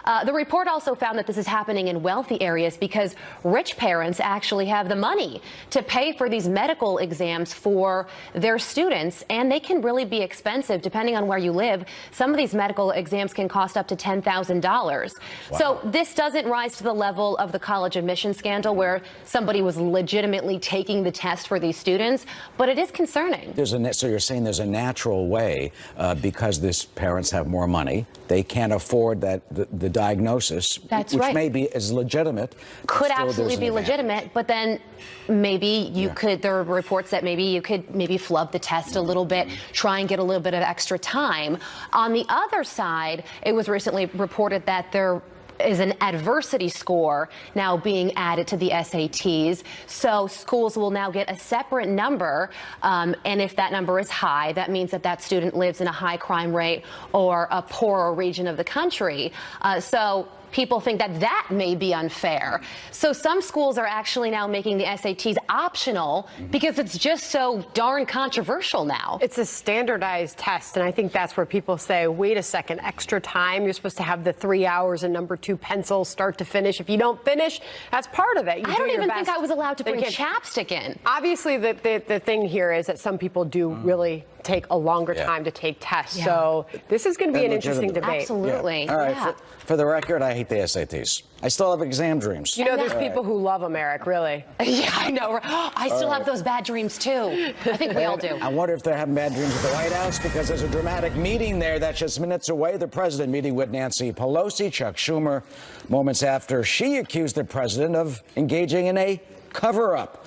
The report also found that this is happening in wealthy areas because rich parents actually have the money to pay for these medical exams for their students, and they can really be expensive depending on where you live. Some of these medical exams can cost up to $10,000. Wow. So this doesn't rise to the level of the college admission scandal where somebody was legitimately taking the test for these students, but it is concerning. So you're saying there's a natural way because these parents have more money, they can't afford the diagnosis, That's which right. may be as legitimate. Could absolutely be legitimate, but then maybe you could, there are reports that maybe you could flub the test a little bit, try and get a little bit of extra time. On the other side, it was recently reported that there is an adversity score now being added to the SATs. So schools will now get a separate number. And if that number is high, that means that that student lives in a high crime rate or a poorer region of the country. So people think that that may be unfair. So some schools are actually now making the SATs optional because it's just so darn controversial now. It's a standardized test, and I think that's where people say, wait a second, extra time. You're supposed to have the 3 hours and number 2 pencils start to finish. If you don't finish, that's part of it. I don't even think I was allowed to bring chapstick in. Obviously, the thing here is that some people do really take a longer time to take tests. Yeah. So this is going to be an interesting debate. Absolutely. All right, for the record, I hate the SATs. I still have exam dreams. You know, there's people who love them, Eric, really. Yeah, I know. I still have those bad dreams, too. I think we all do. I wonder if they're having bad dreams at the White House because there's a dramatic meeting there that's just minutes away. The president meeting with Nancy Pelosi, Chuck Schumer, moments after she accused the president of engaging in a cover-up.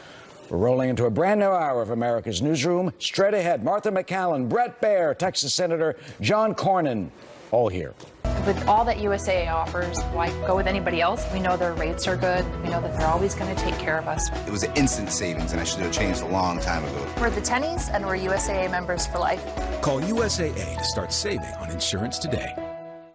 We're rolling into a brand new hour of America's Newsroom. Straight ahead, Martha McCallum, Brett Baer, Texas Senator John Cornyn, all here. With all that USAA offers, why go with anybody else? We know their rates are good. We know that they're always going to take care of us. It was an instant savings, and I should have changed a long time ago. We're the Tennies, and we're USAA members for life. Call USAA to start saving on insurance today.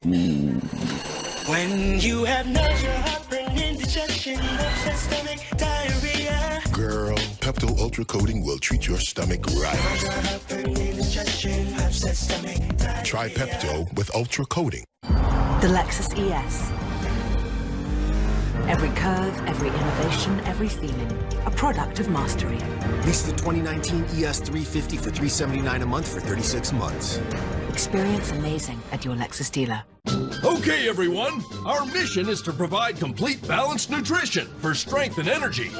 When you have nausea, heartburn, indigestion, upset stomach, diarrhea. Girl, Pepto Ultra Coating will treat your stomach right. Try Pepto with Ultra Coating. The Lexus ES. Every curve, every innovation, every feeling. A product of mastery. Lease the 2019 ES 350 for $379 a month for 36 months. Experience amazing at your Lexus dealer. Okay, everyone. Our mission is to provide complete balanced nutrition for strength and energy.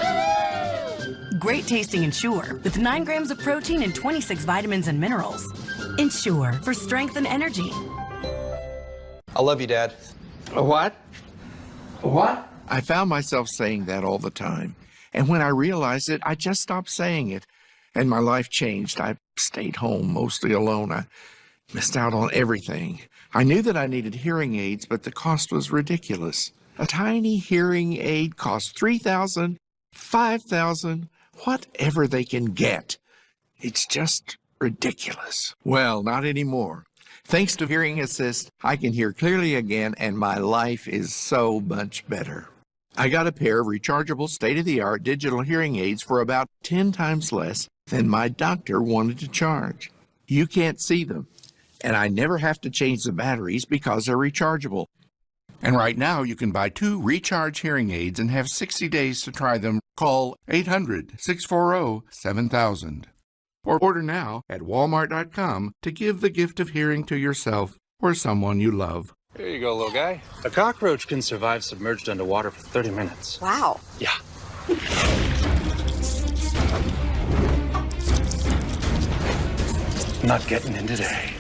Great tasting Ensure with 9 grams of protein and 26 vitamins and minerals. Ensure for strength and energy. I love you, Dad. A what? A what? I found myself saying that all the time. And when I realized it, I just stopped saying it. And my life changed. I stayed home, mostly alone. I missed out on everything. I knew that I needed hearing aids, but the cost was ridiculous. A tiny hearing aid costs $3,000, $5,000, whatever they can get. It's just ridiculous. Well, not anymore. Thanks to Hearing Assist, I can hear clearly again, and my life is so much better. I got a pair of rechargeable, state-of-the-art digital hearing aids for about 10 times less than my doctor wanted to charge. You can't see them, and I never have to change the batteries because they're rechargeable. And right now, you can buy 2 Recharge hearing aids and have 60 days to try them. Call 800-640-7000. Or order now at Walmart.com to give the gift of hearing to yourself or someone you love. Here you go, little guy. A cockroach can survive submerged underwater for 30 minutes. Wow. Yeah. Not getting in today.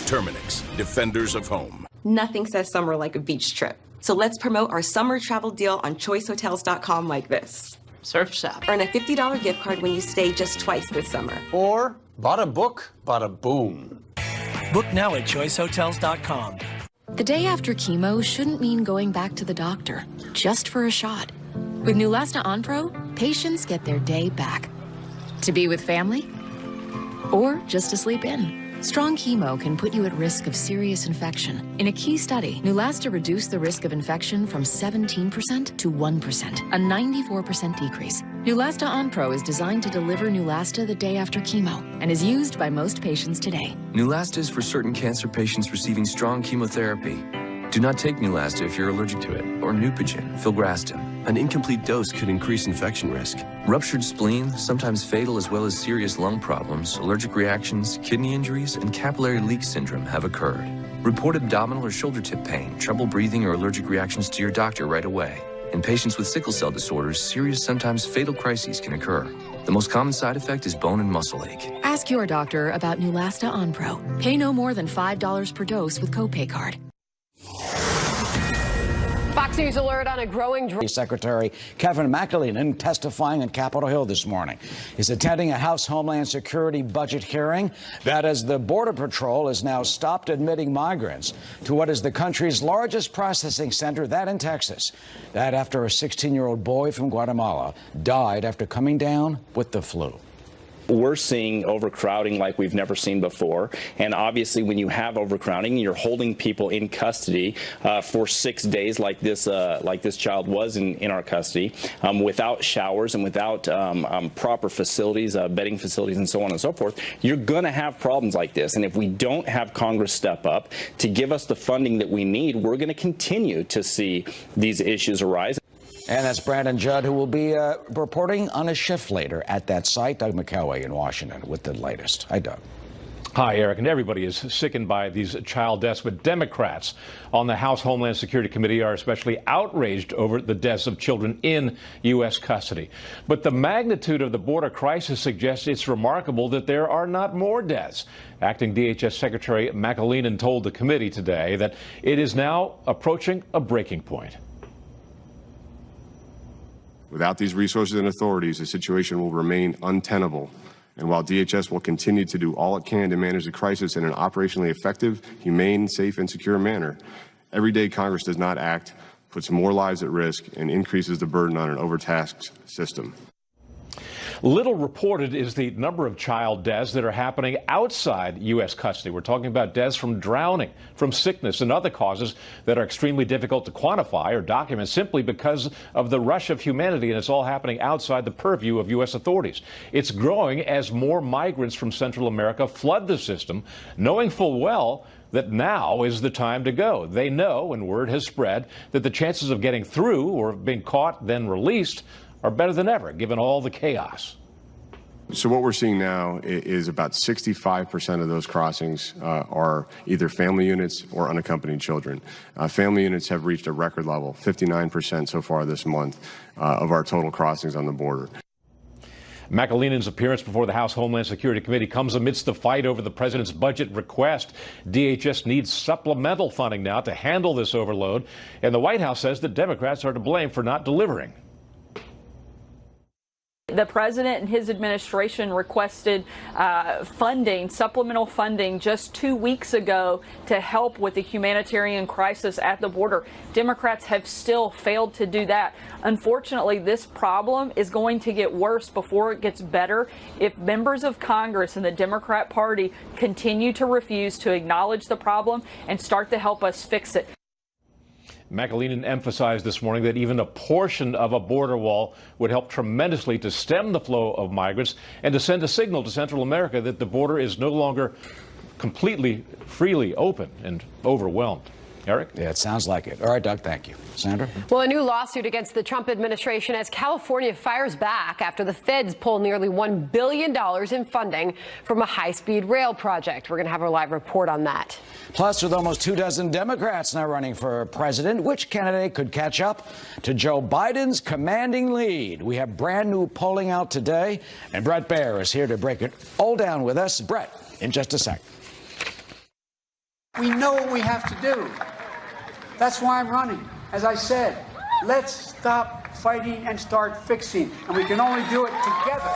Terminix, defenders of home. Nothing says summer like a beach trip. So let's promote our summer travel deal on choicehotels.com like this. Surf shop. Earn a $50 gift card when you stay just twice this summer. Or bada book, bada boom. Book now at choicehotels.com. The day after chemo shouldn't mean going back to the doctor just for a shot. With Neulasta Onpro, patients get their day back. To be with family or just to sleep in. Strong chemo can put you at risk of serious infection. In a key study, Neulasta reduced the risk of infection from 17% to 1%, a 94% decrease. Neulasta Onpro is designed to deliver Neulasta the day after chemo and is used by most patients today. Neulasta is for certain cancer patients receiving strong chemotherapy. Do not take Neulasta if you're allergic to it, or Neupogen, filgrastim. An incomplete dose could increase infection risk. Ruptured spleen, sometimes fatal, as well as serious lung problems, allergic reactions, kidney injuries, and capillary leak syndrome have occurred. Report abdominal or shoulder tip pain, trouble breathing, or allergic reactions to your doctor right away. In patients with sickle cell disorders, serious, sometimes fatal crises can occur. The most common side effect is bone and muscle ache. Ask your doctor about Neulasta Onpro. Pay no more than $5 per dose with copay card. Fox News alert on a growing Secretary Kevin McAleenan testifying on Capitol Hill this morning. He's attending a House Homeland Security budget hearing. That as the Border Patrol has now stopped admitting migrants to what is the country's largest processing center, that in Texas. That after a 16-year-old boy from Guatemala died after coming down with the flu. We're seeing overcrowding like we've never seen before. And obviously, when you have overcrowding, you're holding people in custody for 6 days like this child was in our custody, without showers and without proper facilities, bedding facilities, and so on and so forth. You're going to have problems like this. And if we don't have Congress step up to give us the funding that we need, we're going to continue to see these issues arise. And that's Brandon Judd, who will be reporting on a shift later at that site. Doug McKelway in Washington with the latest. Hi, Doug. Hi, Eric. And everybody is sickened by these child deaths, but Democrats on the House Homeland Security Committee are especially outraged over the deaths of children in U.S. custody. But the magnitude of the border crisis suggests it's remarkable that there are not more deaths. Acting DHS Secretary McAleenan told the committee today that it is now approaching a breaking point. Without these resources and authorities, the situation will remain untenable. And while DHS will continue to do all it can to manage the crisis in an operationally effective, humane, safe, and secure manner, every day Congress does not act puts more lives at risk and increases the burden on an overtasked system. Little reported is the number of child deaths that are happening outside U.S. custody. We're talking about deaths from drowning, from sickness, and other causes that are extremely difficult to quantify or document simply because of the rush of humanity, and it's all happening outside the purview of U.S. authorities. It's growing as more migrants from Central America flood the system, knowing full well that now is the time to go. They know, and word has spread, that the chances of getting through or of being caught then released are better than ever, given all the chaos. So what we're seeing now is about 65% of those crossings are either family units or unaccompanied children. Family units have reached a record level, 59% so far this month of our total crossings on the border. McAleenan's appearance before the House Homeland Security Committee comes amidst the fight over the president's budget request. DHS needs supplemental funding now to handle this overload, and the White House says that Democrats are to blame for not delivering. The president and his administration requested supplemental funding just 2 weeks ago to help with the humanitarian crisis at the border. Democrats have still failed to do that. Unfortunately, this problem is going to get worse before it gets better if members of Congress and the Democrat Party continue to refuse to acknowledge the problem and start to help us fix it. McAleenan emphasized this morning that even a portion of a border wall would help tremendously to stem the flow of migrants and to send a signal to Central America that the border is no longer completely freely open and overwhelmed. Eric? Yeah, it sounds like it. All right, Doug, thank you. Sandra? Well, a new lawsuit against the Trump administration as California fires back after the feds pull nearly $1 billion in funding from a high-speed rail project. We're going to have our live report on that. Plus, with almost 24 Democrats now running for president, which candidate could catch up to Joe Biden's commanding lead? We have brand new polling out today, and Brett Baer is here to break it all down with us. Brett, in just a sec. We know what we have to do. That's why I'm running. As I said, let's stop fighting and start fixing. And we can only do it together.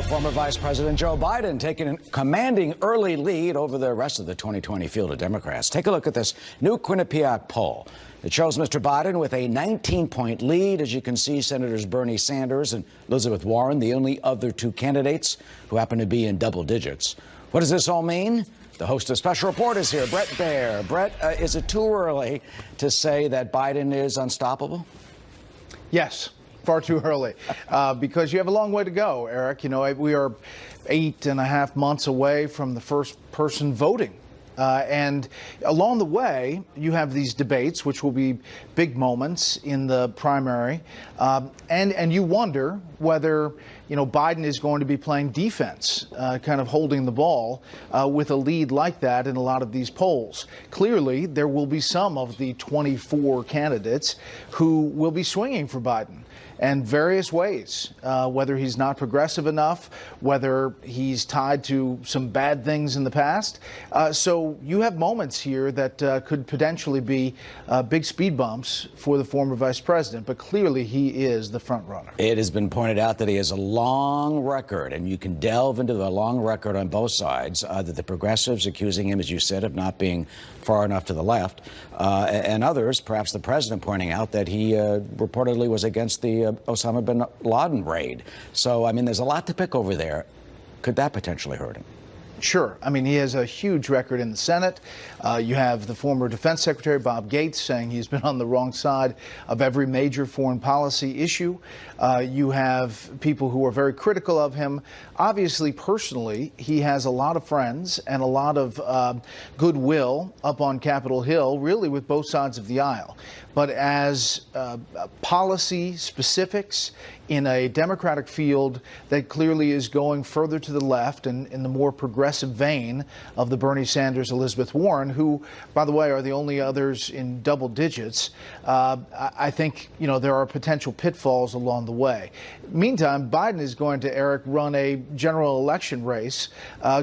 Former Vice President Joe Biden taking a commanding early lead over the rest of the 2020 field of Democrats. Take a look at this new Quinnipiac poll. It shows Mr. Biden with a 19-point lead. As you can see, Senators Bernie Sanders and Elizabeth Warren, the only other two candidates who happen to be in double digits. What does this all mean? The host of Special Report is here, Brett Baer. Brett, is it too early to say that Biden is unstoppable? Yes, far too early, because you have a long way to go, Eric. You know, we are 8.5 months away from the first person voting And along the way, you have these debates, which will be big moments in the primary. And you wonder whether, Biden is going to be playing defense, kind of holding the ball with a lead like that in a lot of these polls. Clearly, there will be some of the 24 candidates who will be swinging for Biden and various ways, whether he's not progressive enough, whether he's tied to some bad things in the past. So you have moments here that could potentially be big speed bumps for the former vice president, but clearly he is the front runner. It has been pointed out that he has a long record, and you can delve into the long record on both sides, that the progressives accusing him, as you said, of not being far enough to the left, and others, perhaps the president, pointing out that he reportedly was against the Osama bin Laden raid. So, I mean, there's a lot to pick over there. Could that potentially hurt him? Sure. I mean, he has a huge record in the Senate. You have the former Defense Secretary, Bob Gates, saying he's been on the wrong side of every major foreign policy issue. You have people who are very critical of him. Obviously, personally, he has a lot of friends and a lot of goodwill up on Capitol Hill, really with both sides of the aisle. But as policy specifics in a Democratic field that clearly is going further to the left and in the more progressive vein of the Bernie Sanders, Elizabeth Warren, who, by the way, are the only others in double digits, I think, there are potential pitfalls along the way. Meantime, Biden is going to, Eric, run a general election race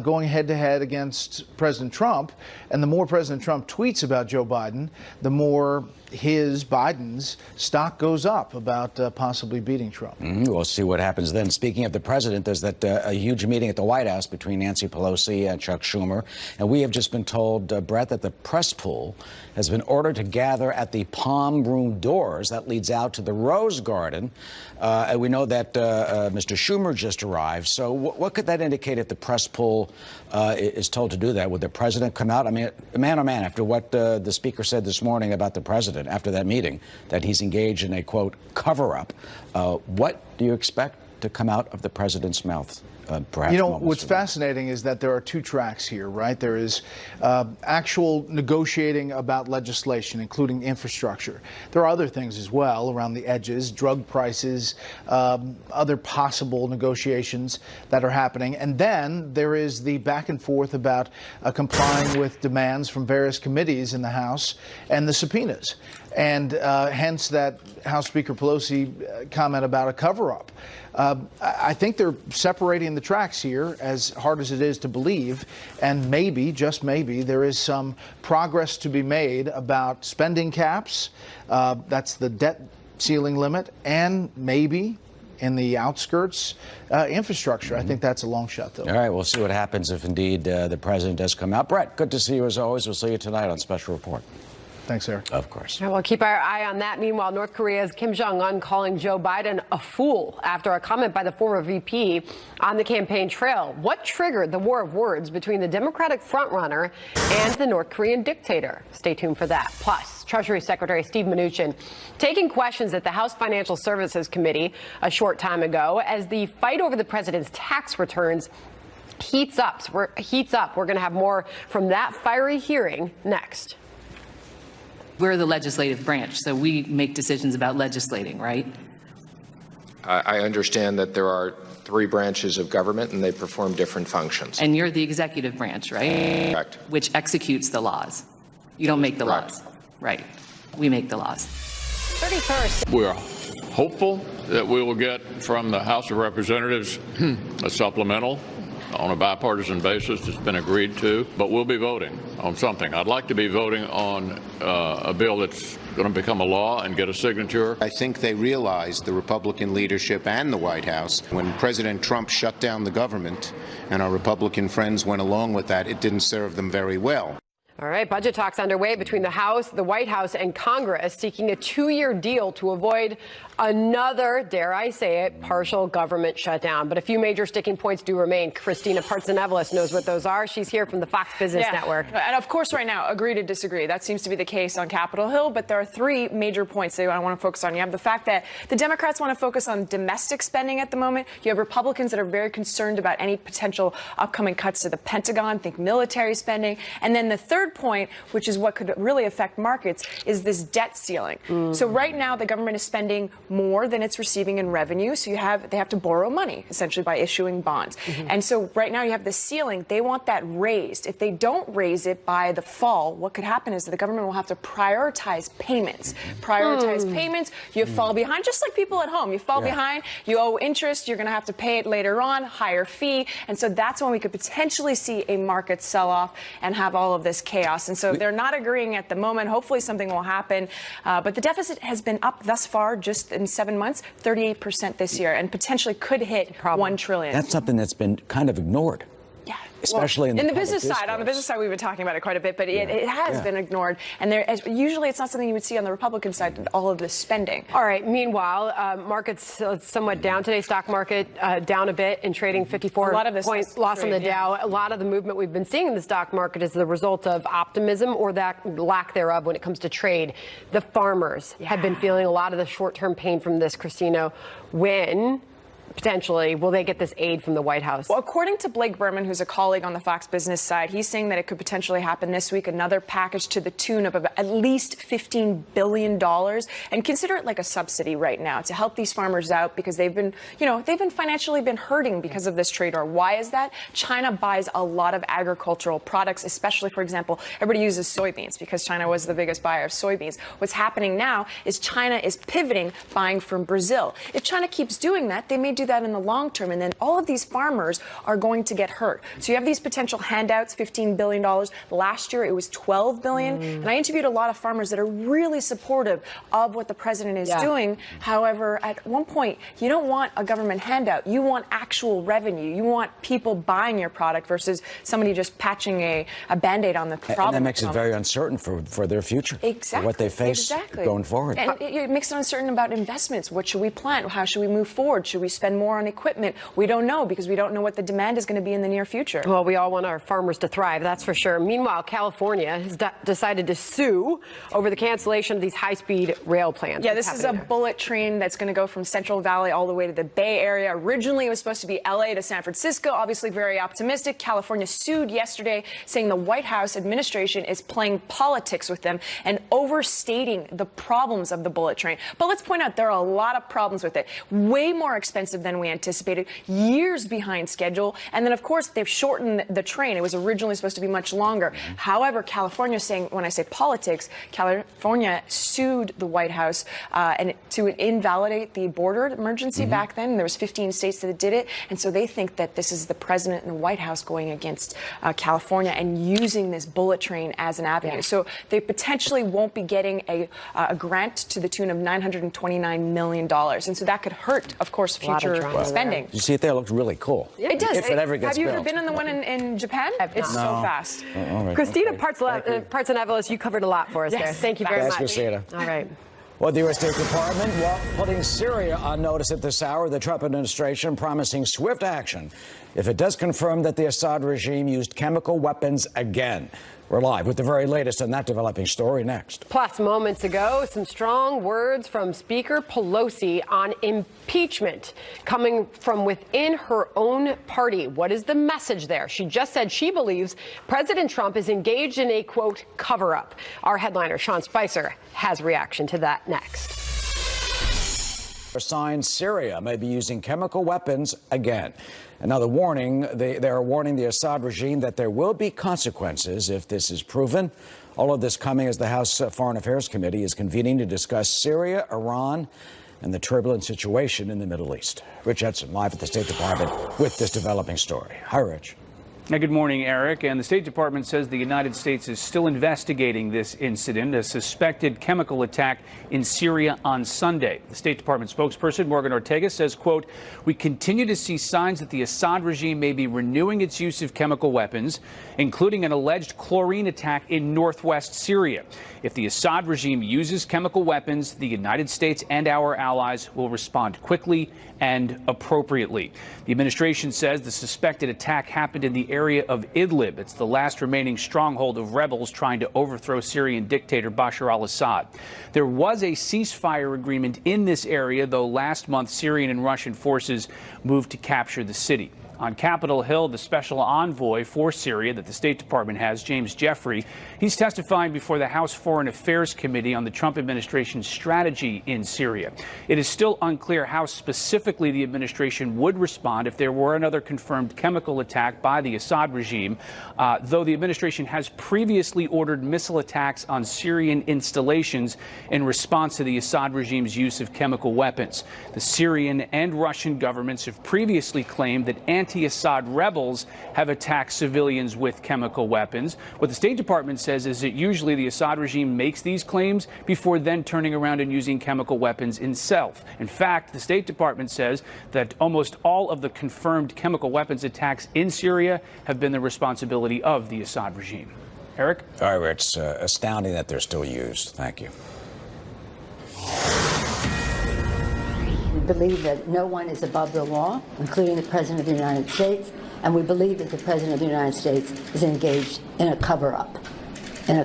going head-to-head against President Trump. And the more President Trump tweets about Joe Biden, the more Biden's stock goes up about possibly beating Trump. We'll see what happens then. Speaking of the president, there's that a huge meeting at the White House between Nancy Pelosi and Chuck Schumer. And we have just been told, Brett, that the press pool has been ordered to gather at the Palm Room doors. That leads out to the Rose Garden. And we know that Mr. Schumer just arrived. So what could that indicate if the press pool is told to do that? Would the president come out? I mean, man, oh man, after what the speaker said this morning about the president after that meeting, that he's engaged in a, quote, cover-up. What do you expect to come out of the president's mouth? Perhaps what's fascinating is that there are two tracks here, right? There is actual negotiating about legislation, including infrastructure. There are other things as well around the edges, drug prices, other possible negotiations that are happening. And then there is the back and forth about complying with demands from various committees in the House and the subpoenas. And hence that House Speaker Pelosi comment about a cover-up. I think they're separating the tracks here, as hard as it is to believe, and maybe, just maybe, there is some progress to be made about spending caps. That's the debt ceiling limit, and maybe in the outskirts, infrastructure. I think that's a long shot, though. All right, we'll see what happens if indeed the president does come out. Brett, good to see you as always. We'll see you tonight on Special Report. Thanks, Eric. Of course. We'll keep our eye on that. Meanwhile, North Korea's Kim Jong-un calling Joe Biden a fool after a comment by the former VP on the campaign trail. What triggered the war of words between the Democratic frontrunner and the North Korean dictator? Stay tuned for that. Plus, Treasury Secretary Steve Mnuchin taking questions at the House Financial Services Committee a short time ago as the fight over the president's tax returns heats up. We're going to have more from that fiery hearing next. We're the legislative branch, so we make decisions about legislating, right? I understand that there are 3 branches of government and they perform different functions. And you're the executive branch, right? Correct. Which executes the laws. You don't make the laws. Right. We make the laws. 31st. We're hopeful that we will get from the House of Representatives a supplemental on a bipartisan basis. It's been agreed to, but we'll be voting on something. I'd like to be voting on a bill that's going to become a law and get a signature. I think they realized, the Republican leadership and the White House, when President Trump shut down the government and our Republican friends went along with that, it didn't serve them very well. All right, budget talks underway between the House, the White House, and Congress, seeking a 2-year deal to avoid another, dare I say it, partial government shutdown. But a few major sticking points do remain. Christina Partsenevelis knows what those are. She's here from the Fox Business Network. And of course, right now, agree to disagree. That seems to be the case on Capitol Hill. But there are 3 major points that I want to focus on. You have the fact that the Democrats want to focus on domestic spending at the moment. You have Republicans that are very concerned about any potential upcoming cuts to the Pentagon, think military spending. And then the third point, which is what could really affect markets, is this debt ceiling. So right now, the government is spending more than it's receiving in revenue. So they have to borrow money, essentially, by issuing bonds. And so right now you have the ceiling. They want that raised. If they don't raise it by the fall, what could happen is that the government will have to prioritize payments. You fall behind, just like people at home. You fall behind, you owe interest, you're going to have to pay it later on, higher fee. And so that's when we could potentially see a market sell-off and have all of this chaos. And so they're not agreeing at the moment. Hopefully something will happen. But the deficit has been up thus far, just in 7 months, 38% this year, and potentially could hit $1 trillion. That's something that's been kind of ignored. Especially in the business side. On the business side, we've been talking about it quite a bit, but it has been ignored. And usually it's not something you would see on the Republican side, all of this spending. All right. Meanwhile, markets somewhat down today. Stock market down a bit and trading 54 points loss on the Dow. A lot of the movement we've been seeing in the stock market is the result of optimism or that lack thereof when it comes to trade. The farmers have been feeling a lot of the short-term pain from this, Christina. When potentially will they get this aid from the White House? Well, according to Blake Berman, who's a colleague on the Fox Business side, he's saying that it could potentially happen this week, another package to the tune of at least $15 billion. And consider it like a subsidy right now to help these farmers out because they've been financially hurting because of this trade war. Why is that? China buys a lot of agricultural products, especially, for example, everybody uses soybeans because China was the biggest buyer of soybeans. What's happening now is China is pivoting, buying from Brazil. If China keeps doing that, they may do that in the long term, and then all of these farmers are going to get hurt. So you have these potential handouts, $15 billion. Last year, it was $12 billion. And I interviewed a lot of farmers that are really supportive of what the president is doing. However, at one point, you don't want a government handout. You want actual revenue. You want people buying your product versus somebody just patching a Band-Aid on the problem. And that makes it very uncertain for their future. Exactly. For what they face going forward. And it makes it uncertain about investments. What should we plant? How should we move forward? Should we spend more on equipment? We don't know because we don't know what the demand is going to be in the near future. Well, we all want our farmers to thrive, that's for sure. Meanwhile, California has decided to sue over the cancellation of these high-speed rail plans. Yeah, this is a bullet train that's going to go from Central Valley all the way to the Bay Area. Originally, it was supposed to be LA to San Francisco. Obviously, very optimistic. California sued yesterday, saying the White House administration is playing politics with them and overstating the problems of the bullet train. But let's point out there are a lot of problems with it. Way more expensive than we anticipated, years behind schedule. And then, of course, they've shortened the train. It was originally supposed to be much longer. However, California is saying, when I say politics, California sued the White House and to invalidate the border emergency back then. There was 15 states that did it. And so they think that this is the president and the White House going against California and using this bullet train as an avenue. So they potentially won't be getting a grant to the tune of $929 million. And so that could hurt, of course, future spending. You see it there? It looks really cool. It does. If it ever gets Have you built. ever been in the one in Japan? It's so fast. All right. Christina Partsenevelis, you covered a lot for us there. Thank you very much. Christina. All right. Well, the U.S. State Department, putting Syria on notice at this hour, the Trump administration promising swift action if it does confirm that the Assad regime used chemical weapons again. We're live with the very latest on that developing story next. Plus, moments ago, some strong words from Speaker Pelosi on impeachment coming from within her own party. What is the message there? She just said she believes President Trump is engaged in a, quote, cover-up. Our headliner, Sean Spicer, has reaction to that next. Signs Syria may be using chemical weapons again. Another warning, they are warning the Assad regime that there will be consequences if this is proven. All of this coming as the House Foreign Affairs Committee is convening to discuss Syria, Iran, and the turbulent situation in the Middle East. Rich Edson, live at the State Department with this developing story. Hi, Rich. Good morning, Eric. And the State Department says the United States is still investigating this incident, a suspected chemical attack in Syria on Sunday. The State Department spokesperson, Morgan Ortega, says, quote, "We continue to see signs that the Assad regime may be renewing its use of chemical weapons, including an alleged chlorine attack in northwest Syria. If the Assad regime uses chemical weapons, the United States and our allies will respond quickly and appropriately." The administration says the suspected attack happened in the area of Idlib. It's the last remaining stronghold of rebels trying to overthrow Syrian dictator Bashar al-Assad. There was a ceasefire agreement in this area, though last month Syrian and Russian forces moved to capture the city. On Capitol Hill, the special envoy for Syria that the State Department has, James Jeffrey, he's testifying before the House Foreign Affairs Committee on the Trump administration's strategy in Syria. It is still unclear how specifically the administration would respond if there were another confirmed chemical attack by the Assad regime, though the administration has previously ordered missile attacks on Syrian installations in response to the Assad regime's use of chemical weapons. The Syrian and Russian governments have previously claimed that anti-Assad rebels have attacked civilians with chemical weapons. What the State Department says is that usually the Assad regime makes these claims before then turning around and using chemical weapons itself. In fact, the State Department says that almost all of the confirmed chemical weapons attacks in Syria have been the responsibility of the Assad regime. Eric? All right, it's astounding that they're still used. Thank you. We believe that no one is above the law, including the President of the United States, and we believe that the President of the United States is engaged in a cover-up, and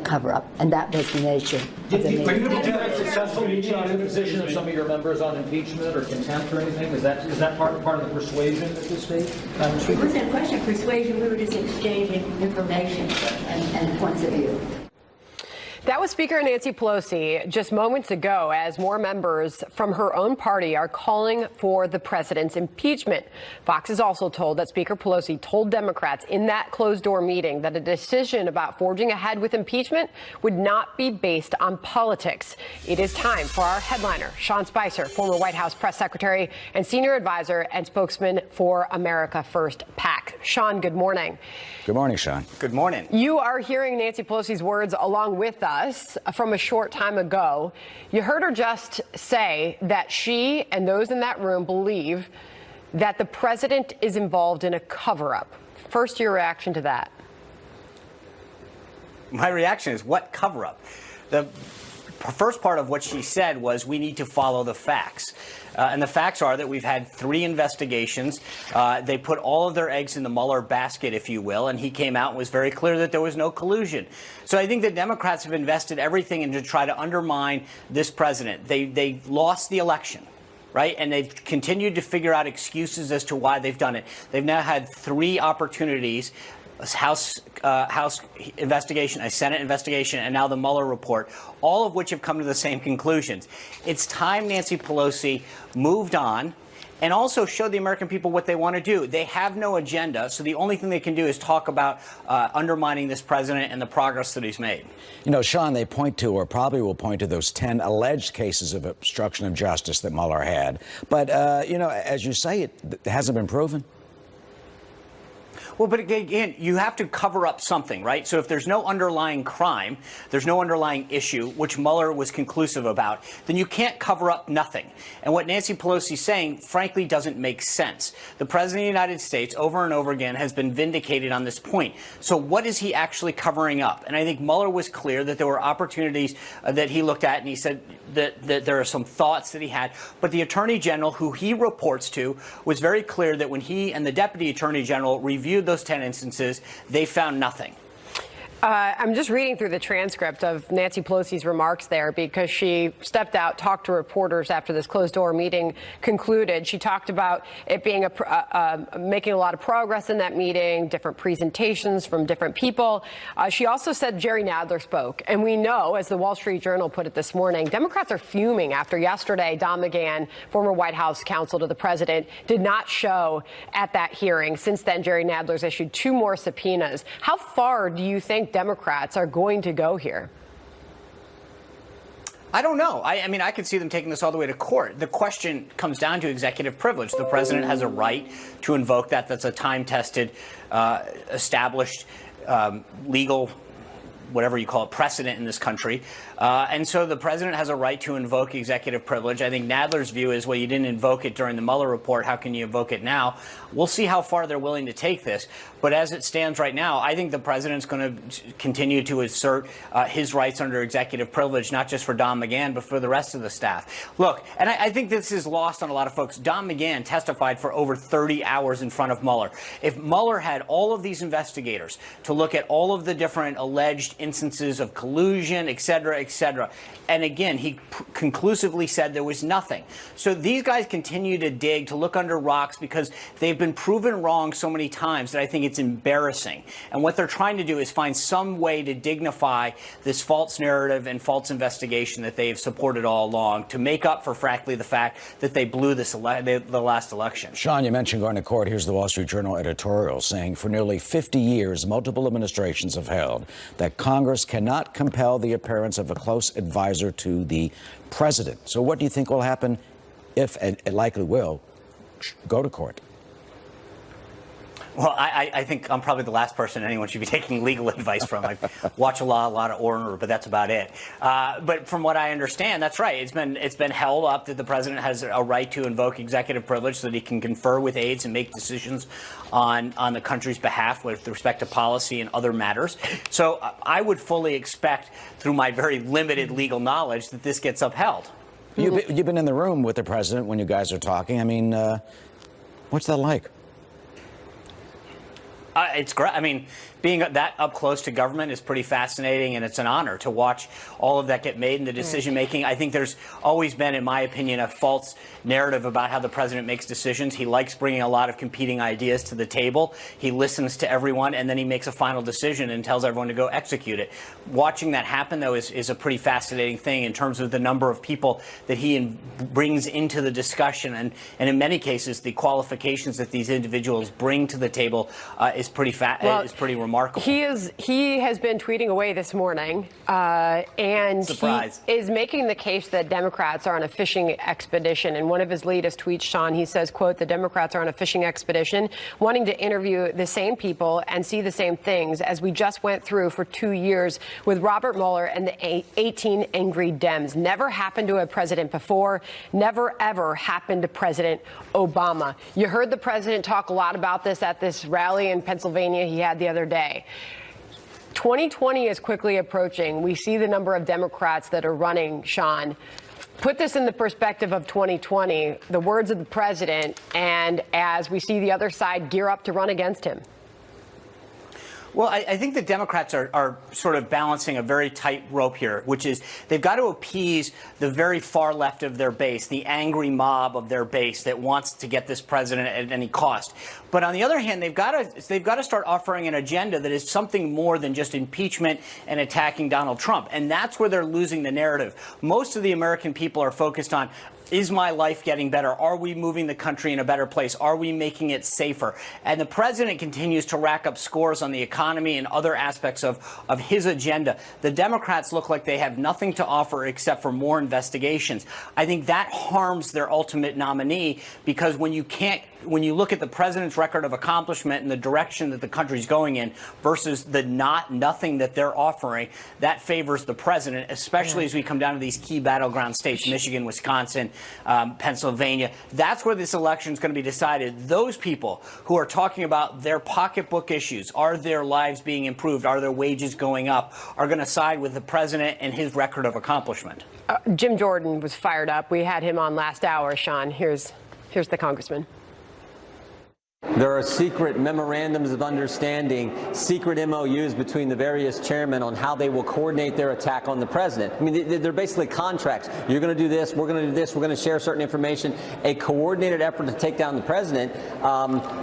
that was the nature of the meeting. Were you able to have a successful meeting on the position of some of your members on impeachment or contempt or anything? Is that part of the persuasion at this stage? It wasn't a question of persuasion. We were just exchanging information and points of view. That was Speaker Nancy Pelosi just moments ago as more members from her own party are calling for the president's impeachment. Fox is also told that Speaker Pelosi told Democrats in that closed-door meeting that a decision about forging ahead with impeachment would not be based on politics. It is time for our headliner, Sean Spicer, former White House press secretary and senior advisor and spokesman for America First PAC. Sean, good morning. Good morning, Sean. Good morning. You are hearing Nancy Pelosi's words along with us from a short time ago. You heard her just say that she and those in that room believe that the president is involved in a cover-up. First, your reaction to that? My reaction is, what cover-up? The first part of what she said was we need to follow the facts. And the facts are that we've had 3 investigations. They put all of their eggs in the Mueller basket, if you will, and he came out and was very clear that there was no collusion. So I think the Democrats have invested everything in to try to undermine this president. They lost the election. Right? And they've continued to figure out excuses as to why they've done it. They've now had 3 opportunities. House investigation, a Senate investigation, and now the Mueller report, all of which have come to the same conclusions. It's time Nancy Pelosi moved on and also showed the American people what they want to do. They have no agenda, so the only thing they can do is talk about undermining this president and the progress that he's made. You know, Sean, they point to, or probably will point to, those 10 alleged cases of obstruction of justice that Mueller had. But, you know, as you say, it hasn't been proven. Well, but again, you have to cover up something, right? So if there's no underlying crime, there's no underlying issue, which Mueller was conclusive about, then you can't cover up nothing. And what Nancy Pelosi's saying, frankly, doesn't make sense. The President of the United States, over and over again, has been vindicated on this point. So what is he actually covering up? And I think Mueller was clear that there were opportunities that he looked at, and he said that there are some thoughts that he had. But the Attorney General, who he reports to, was very clear that when he and the Deputy Attorney General reviewed those 10 instances, they found nothing. I'm just reading through the transcript of Nancy Pelosi's remarks there because she stepped out, talked to reporters after this closed-door meeting concluded. She talked about it being making a lot of progress in that meeting, different presentations from different people. She also said Jerry Nadler spoke. And we know, as the Wall Street Journal put it this morning, Democrats are fuming after yesterday Don McGahn, former White House counsel to the president, did not show at that hearing. Since then, Jerry Nadler's issued 2 more subpoenas. How far do you think Democrats are going to go here? I don't know. I mean, I could see them taking this all the way to court. The question comes down to executive privilege. The president has a right to invoke that. That's a time-tested, established legal, whatever you call it, precedent in this country. And so the president has a right to invoke executive privilege. I think Nadler's view is, well, you didn't invoke it during the Mueller report. How can you invoke it now? We'll see how far they're willing to take this. But as it stands right now, I think the president's going to continue to assert his rights under executive privilege, not just for Don McGahn, but for the rest of the staff. Look, and I think this is lost on a lot of folks. Don McGahn testified for over 30 hours in front of Mueller. If Mueller had all of these investigators to look at all of the different alleged instances of collusion, et cetera, and again, he conclusively said there was nothing. So these guys continue to dig, to look under rocks, because they've been proven wrong so many times that I think it's embarrassing. And what they're trying to do is find some way to dignify this false narrative and false investigation that they've supported all along, to make up for, frankly, the fact that they blew this the last election. Sean, you mentioned going to court. Here's the Wall Street Journal editorial saying, for nearly 50 years, multiple administrations have held that Congress cannot compel the appearance of a close advisor to the president. So what do you think will happen if, and it likely will, go to court? Well, I think I'm probably the last person anyone should be taking legal advice from. I watch a lot of Orner, but that's about it. But from what I understand, that's right. It's been held up that the president has a right to invoke executive privilege so that he can confer with aides and make decisions on the country's behalf with respect to policy and other matters. So I would fully expect, through my very limited legal knowledge, that this gets upheld. You've been in the room with the president when you guys are talking. I mean, what's that like? It's great. I mean, being that up close to government is pretty fascinating, and it's an honor to watch all of that get made in the decision making. I think there's always been, in my opinion, a false narrative about how the president makes decisions. He likes bringing a lot of competing ideas to the table. He listens to everyone, and then he makes a final decision and tells everyone to go execute it. Watching that happen, though, is a pretty fascinating thing in terms of the number of people that he brings into the discussion, and in many cases, the qualifications that these individuals bring to the table is pretty remarkable. He has been tweeting away this morning, and Surprise. He is making the case that Democrats are on a fishing expedition. In one of his latest tweets, Sean, he says, quote, the Democrats are on a fishing expedition, wanting to interview the same people and see the same things as we just went through for 2 years with Robert Mueller and the 18 angry Dems. Never happened to a president before, never ever happened to President Obama. You heard the president talk a lot about this at this rally in Pennsylvania he had the other day. 2020 is quickly approaching. We see the number of Democrats that are running, Sean. Put this in the perspective of 2020, the words of the president, and as we see the other side gear up to run against him. Well, I think the Democrats are sort of balancing a very tight rope here, which is they've got to appease the very far left of their base, the angry mob of their base that wants to get this president at any cost. But on the other hand, they've got to start offering an agenda that is something more than just impeachment and attacking Donald Trump. And that's where they're losing the narrative. Most of the American people are focused on, is my life getting better? Are we moving the country in a better place? Are we making it safer? And the president continues to rack up scores on the economy and other aspects of his agenda. The Democrats look like they have nothing to offer except for more investigations. I think that harms their ultimate nominee, because when you look at the president's record of accomplishment and the direction that the country's going in versus the nothing that they're offering, that favors the president, especially as we come down to these key battleground states, Michigan, Wisconsin, Pennsylvania. That's where this election is going to be decided. Those people who are talking about their pocketbook issues, are their lives being improved, are their wages going up, are going to side with the president and his record of accomplishment. Jim Jordan was fired up. We had him on last hour, Sean. Here's the congressman. There are secret memorandums of understanding, secret MOUs between the various chairmen on how they will coordinate their attack on the president. I mean, they're basically contracts. You're going to do this, we're going to do this, we're going to share certain information, a coordinated effort to take down the president.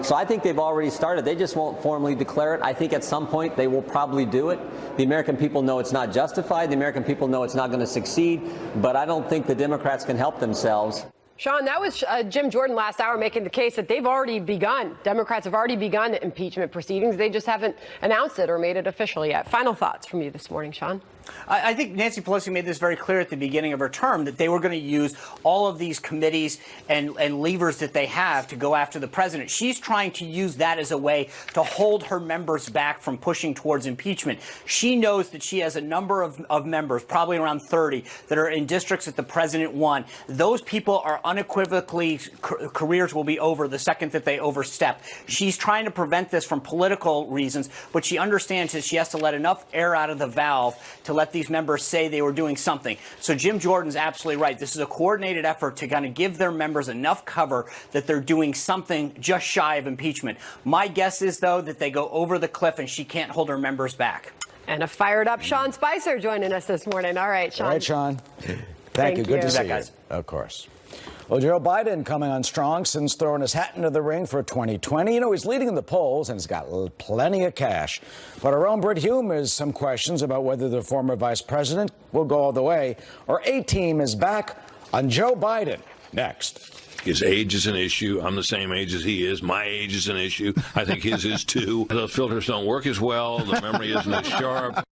So I think they've already started. They just won't formally declare it. I think at some point they will probably do it. The American people know it's not justified. The American people know it's not going to succeed. But I don't think the Democrats can help themselves. Sean, that was Jim Jordan last hour making the case that they've already begun. Democrats have already begun impeachment proceedings. They just haven't announced it or made it official yet. Final thoughts from you this morning, Sean? I think Nancy Pelosi made this very clear at the beginning of her term that they were going to use all of these committees and levers that they have to go after the president. She's trying to use that as a way to hold her members back from pushing towards impeachment. She knows that she has a number of members, probably around 30, that are in districts that the president won. Those people are unequivocally, careers will be over the second that they overstep. She's trying to prevent this from political reasons, but she understands that she has to let enough air out of the valve to let these members say they were doing something. So Jim Jordan's absolutely right. This is a coordinated effort to kind of give their members enough cover that they're doing something just shy of impeachment. My guess is, though, that they go over the cliff and she can't hold her members back. And a fired up Sean Spicer joining us this morning. All right, Sean. All right, Sean. Thank you. Good to see you. Guys. Of course. Well, Joe Biden coming on strong since throwing his hat into the ring for 2020. You know, he's leading in the polls and he's got plenty of cash. But our own Brit Hume has some questions about whether the former vice president will go all the way. Our A-team is back on Joe Biden next. His age is an issue. I'm the same age as he is. My age is an issue. I think his is too. The filters don't work as well. The memory isn't as sharp.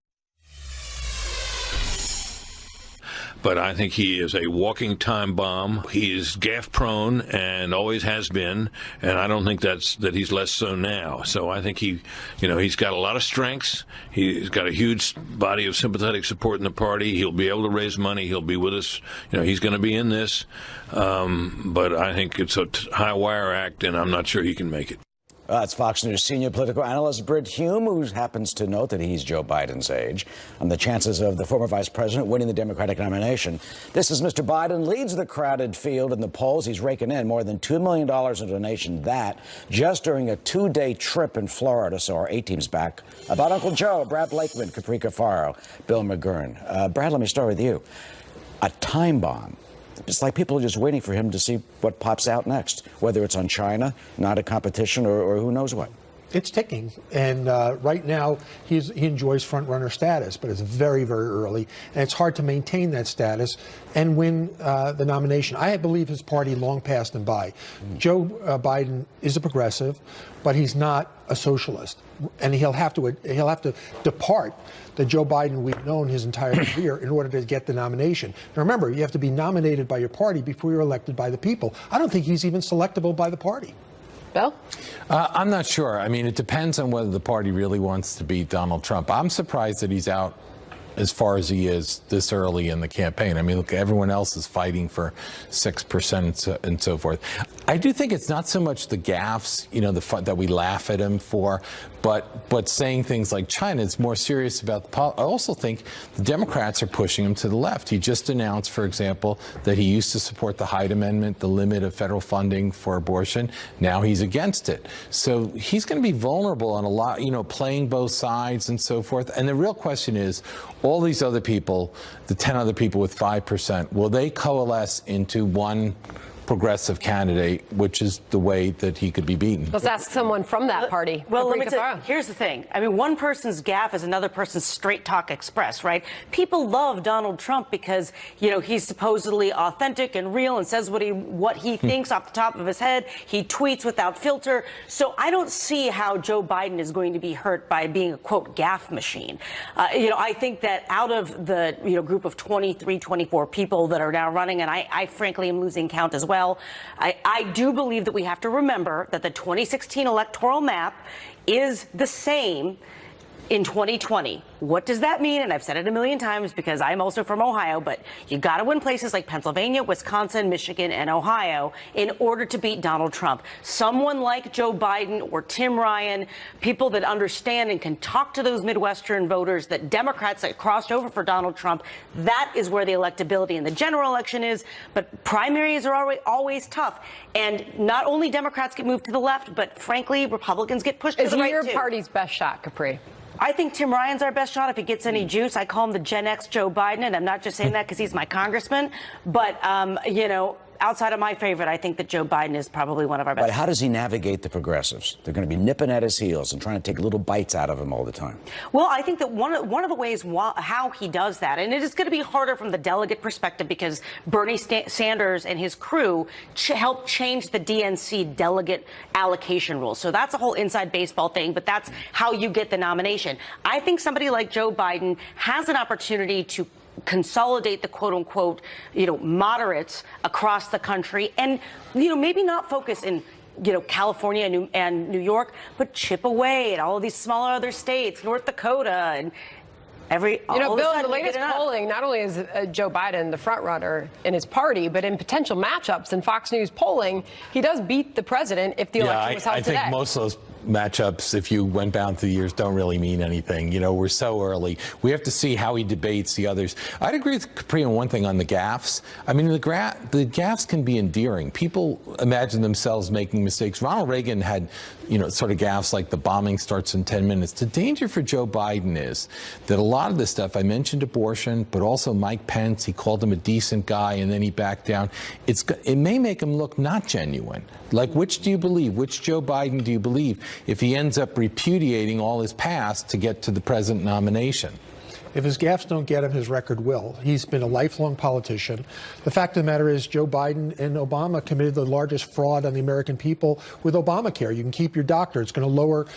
But I think he is a walking time bomb. He is gaffe prone and always has been, and I don't think that he's less so now. So I think he's got a lot of strengths. He's got a huge body of sympathetic support in the party. He'll be able to raise money. He'll be with us. He's going to be in this. But I think it's a high wire act, and I'm not sure he can make it. That's Fox News senior political analyst Brit Hume, who happens to note that he's Joe Biden's age, on the chances of the former vice president winning the Democratic nomination. This is Mr. Biden leads the crowded field in the polls. He's raking in more than $2 million in donation, that just during a 2-day trip in Florida. So our A-team's back. About Uncle Joe, Brad Blakeman, Caprica Faro, Bill McGurn. Brad, let me start with you. A time bomb. It's like people are just waiting for him to see what pops out next, whether it's on China, not a competition, or who knows what. It's ticking, and right now he enjoys front-runner status, but it's very, very early, and it's hard to maintain that status and win the nomination. I believe his party long passed him by. Joe Biden is a progressive, but he's not a socialist, and he'll have to depart the Joe Biden we've known his entire career in order to get the nomination. Now remember, you have to be nominated by your party before you're elected by the people. I don't think he's even selectable by the party. Bill? I'm not sure. I mean, it depends on whether the party really wants to beat Donald Trump. I'm surprised that he's out as far as he is this early in the campaign. I mean, look, everyone else is fighting for 6% and so forth. I do think it's not so much the gaffes, that we laugh at him for, but saying things like China is more serious about the I also think the Democrats are pushing him to the left. He just announced, for example, that he used to support the Hyde Amendment, the limit of federal funding for abortion. Now he's against it. So he's going to be vulnerable on a lot, playing both sides and so forth. And the real question is, all these other people, the 10 other people with 5%, will they coalesce into one progressive candidate, which is the way that he could be beaten? Let's ask someone from that party. Well, let me tell you, here's the thing. I mean, one person's gaffe is another person's straight talk express, right? People love Donald Trump because, he's supposedly authentic and real and says what he thinks off the top of his head. He tweets without filter. So I don't see how Joe Biden is going to be hurt by being a, quote, gaffe machine. I think that out of the, group of 23, 24 people that are now running, and I frankly am losing count as well, I do believe that we have to remember that the 2016 electoral map is the same in 2020. What does that mean? And I've said it a million times because I'm also from Ohio, but you got to win places like Pennsylvania, Wisconsin, Michigan, and Ohio in order to beat Donald Trump. Someone like Joe Biden or Tim Ryan, people that understand and can talk to those Midwestern voters, that Democrats that crossed over for Donald Trump, that is where the electability in the general election is. But primaries are always tough. And not only Democrats get moved to the left, but frankly, Republicans get pushed to the right, Is he your too. party's best shot, Capri? I think Tim Ryan's our best shot if he gets any juice. I call him the Gen X Joe Biden, and I'm not just saying that because he's my congressman. But, outside of my favorite, I think that Joe Biden is probably one of our best. But how does he navigate the progressives? They're going to be nipping at his heels and trying to take little bites out of him all the time. Well, I think that one of the ways how he does that, and it is going to be harder from the delegate perspective because Bernie Sanders and his crew helped change the DNC delegate allocation rules. So that's a whole inside baseball thing, but that's how you get the nomination. I think somebody like Joe Biden has an opportunity to consolidate the quote unquote, moderates across the country and, maybe not focus in, California and New York, but chip away at all of these smaller other states, North Dakota and Bill, in the latest polling, not only is Joe Biden the front runner in his party, but in potential matchups in Fox News polling, he does beat the president if the election was held today. I think most of those matchups, if you went down through the years, don't really mean anything. We're so early. We have to see how he debates the others. I'd agree with Capri on one thing on the gaffes. I mean, the gaffes can be endearing. People imagine themselves making mistakes. Ronald Reagan had, sort of gaffes like the bombing starts in 10 minutes. The danger for Joe Biden is that a lot of this stuff, I mentioned abortion, but also Mike Pence, he called him a decent guy and then he backed down. It may make him look not genuine. Like, which do you believe? Which Joe Biden do you believe if he ends up repudiating all his past to get to the president nomination? If his gaffes don't get him, his record will. He's been a lifelong politician. The fact of the matter is Joe Biden and Obama committed the largest fraud on the American people with Obamacare. You can keep your doctor. It's going to lower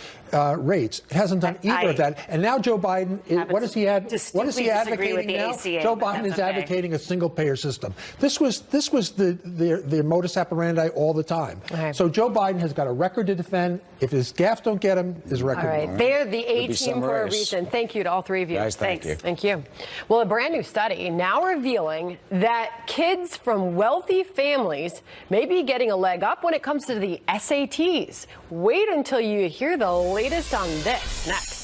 rates. It hasn't done either of that. And now Joe Biden, what is he advocating now? Joe Biden is advocating a single-payer system. This was the modus operandi all the time. Okay. So Joe Biden has got a record to defend. If his gaffes don't get him, his record will. All right. They're the A-team for a reason. Thank you to all three of you. Guys, thank you. Thank you. Well, a brand new study now revealing that kids from wealthy families may be getting a leg up when it comes to the SATs. Wait until you hear the latest on this next.